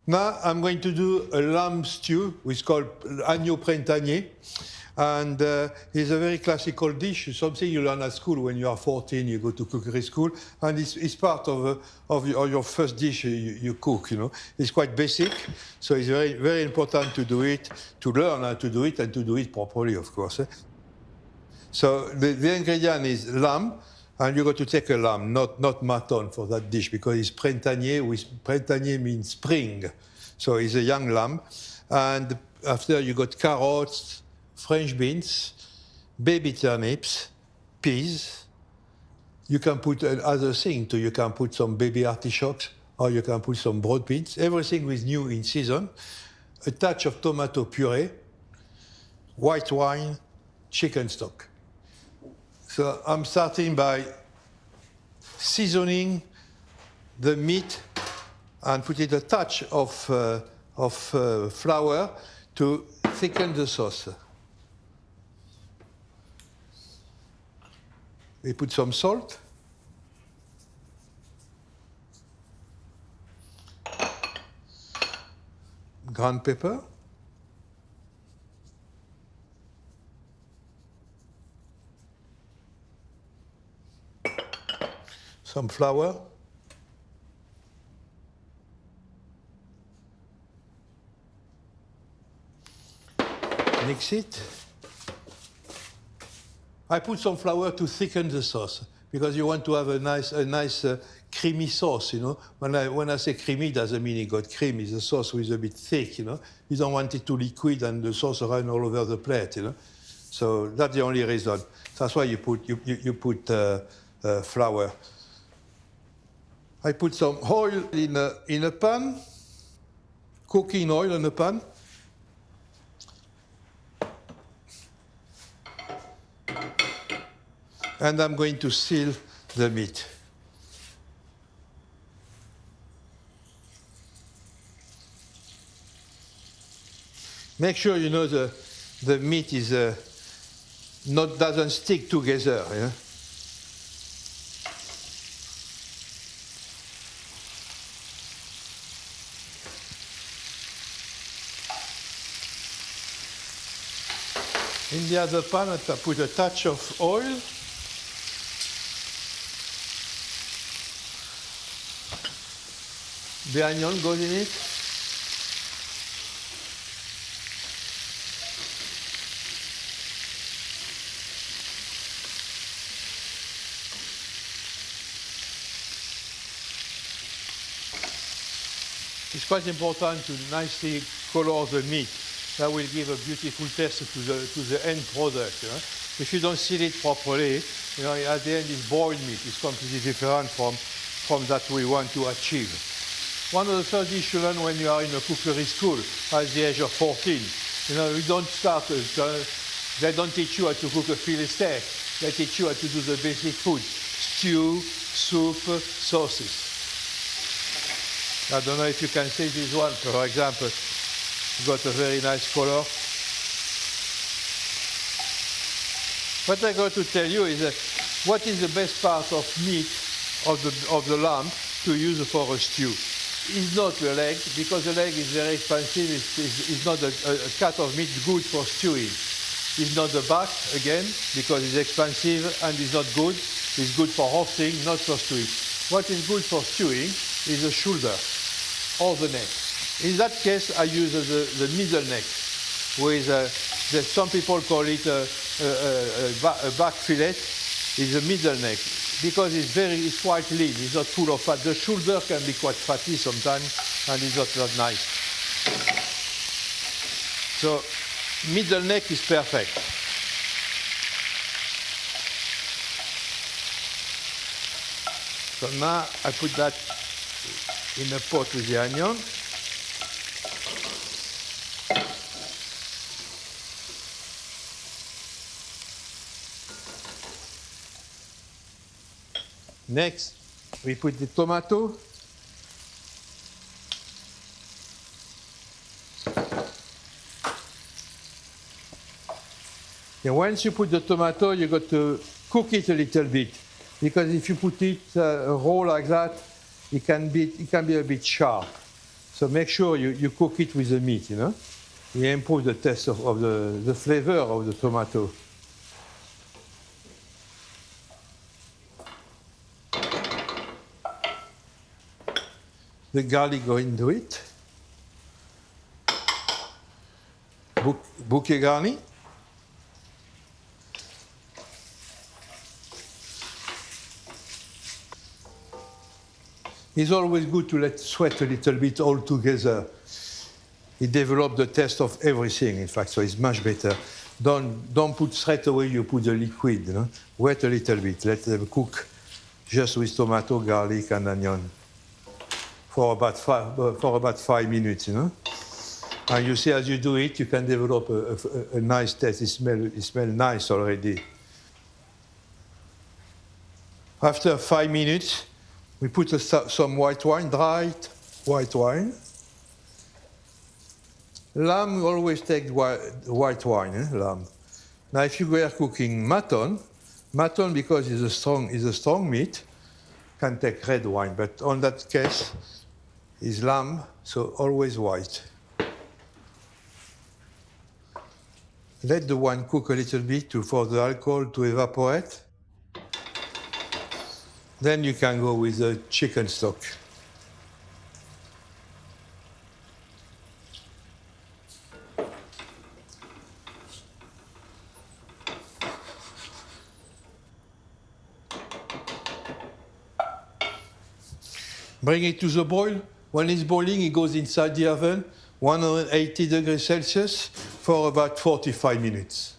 Now I'm going to do a lamb stew, which is called agneau printanier. And it's a very classical dish, something you learn at school when you are 14, you go to cookery school, and it's part of your first dish you cook, you know. It's quite basic, so it's very, very important to do it, to learn how to do it, and to do it properly, of course. So the ingredient is lamb, and you got to take a lamb, not mutton for that dish, because it's printanier, which printanier means spring. So it's a young lamb. And after you got carrots, French beans, baby turnips, peas. You can put other things too. You can put some baby artichokes, or you can put some broad beans. Everything is new in season. A touch of tomato puree, white wine, chicken stock. So I'm starting by seasoning the meat and putting a touch of flour to thicken the sauce. We put some salt. Ground pepper. Some flour. Mix it. I put some flour to thicken the sauce because you want to have a nice creamy sauce, you know. When I say creamy, it doesn't mean it got cream. It's a sauce which is a bit thick, you know. You don't want it too liquid and the sauce run all over the plate, you know. So that's the only reason. That's why you put flour. I put some oil in a pan, cooking oil in a pan. And I'm going to seal the meat. Make sure you know the meat is doesn't stick together. Yeah? In the other pan, I put a touch of oil. The onion goes in it. It's quite important to nicely color the meat. That will give a beautiful taste to the end product. You know? If you don't seal it properly, you know, at the end it's boiled meat. It's completely different from that we want to achieve. One of the first things you learn when you are in a cookery school at the age of 14. You know, you don't start, they don't teach you how to cook a filet steak. They teach you how to do the basic food, stew, soup, sauces. I don't know if you can see this one, for example. It's got a very nice color. What I got to tell you is that what is the best part of meat of the lamb to use for a stew? It's not the leg, because the leg is very expensive. It's not a cut of meat good for stewing. It's not the back, again, because it's expensive and it's not good. It's good for roasting, not for stewing. What is good for stewing is the shoulder or the neck. In that case, I use the middle neck, with some people call it a back fillet. It's a middle neck. Because it's quite lean, it's not full of fat. The shoulder can be quite fatty sometimes, and it's not nice. So, middle neck is perfect. So now I put that in a pot with the onion. Next, we put the tomato. And once you put the tomato, you got to cook it a little bit, because if you put it raw like that, it can be a bit sharp. So So make sure you cook it with the meat, you know. You improve the taste of the flavor of the tomato. The garlic go into it. Bouquet garni. It's always good to let sweat a little bit all together. It develops the taste of everything, in fact, so it's much better. Don't put straight away, you put the liquid, you know? Wait a little bit, let them cook just with tomato, garlic, and onion for about 5 minutes, you know? And you see, as you do it, you can develop a nice taste. It smells nice already. After 5 minutes, we put some white wine, dried white wine. Lamb always take white wine, lamb. Now, if you were cooking mutton, because it's a strong meat, can take red wine. But on that case, is lamb, so always white. Let the wine cook a little bit for the alcohol to evaporate. Then you can go with the chicken stock. Bring it to the boil. When it's boiling, it goes inside the oven, 180 degrees Celsius, for about 45 minutes.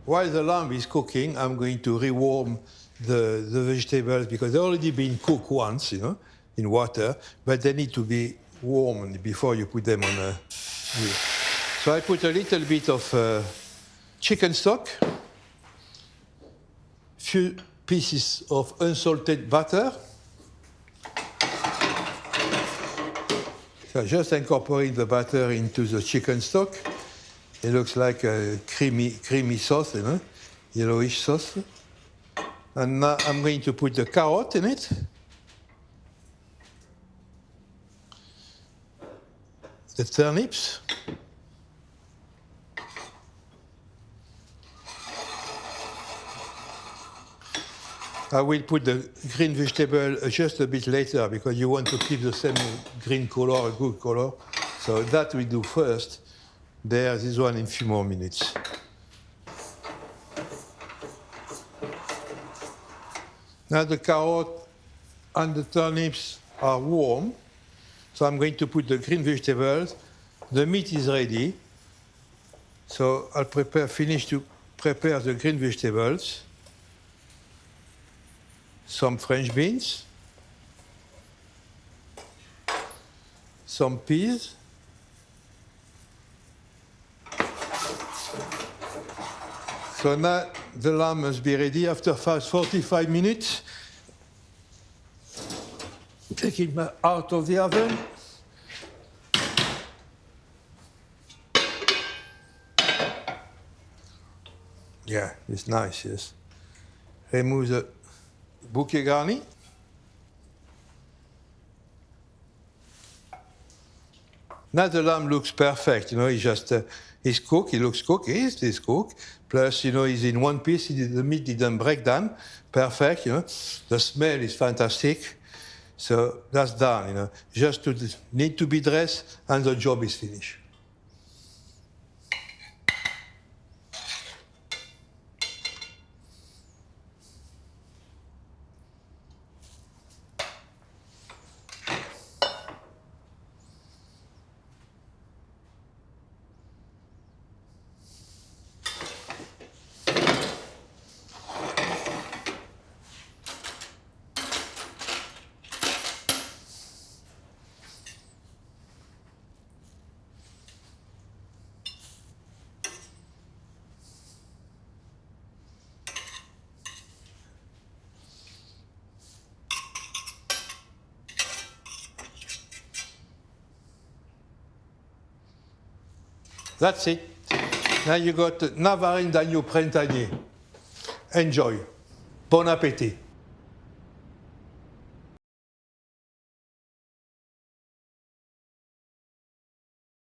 While the lamb is cooking, I'm going to rewarm the vegetables because they've already been cooked once, you know, in water, but they need to be warmed before you put them on a grill. So I put a little bit of chicken stock, few pieces of unsalted butter. So just incorporate the butter into the chicken stock. It looks like a creamy sauce, you know, yellowish sauce. And now I'm going to put the carrot in it. The turnips. I will put the green vegetable just a bit later because you want to keep the same green color, a good color. So that we do first. There's this one in a few more minutes. Now the carrot and the turnips are warm. So I'm going to put the green vegetables. The meat is ready. So I'll finish to prepare the green vegetables. Some French beans, some peas, so now the lamb must be ready after 45 minutes. Take it out of the oven. Yeah, it's nice, yes. Remove the bouquet garni. Now the lamb looks perfect, you know, he's cooked, he looks cooked, he's cooked. Plus, you know, he's in one piece, the meat didn't break down. Perfect, you know. The smell is fantastic. So that's done, you know. Just need to be dressed and the job is finished. That's it. Now you got Navarine d'agneau printanier. Enjoy. Bon appétit.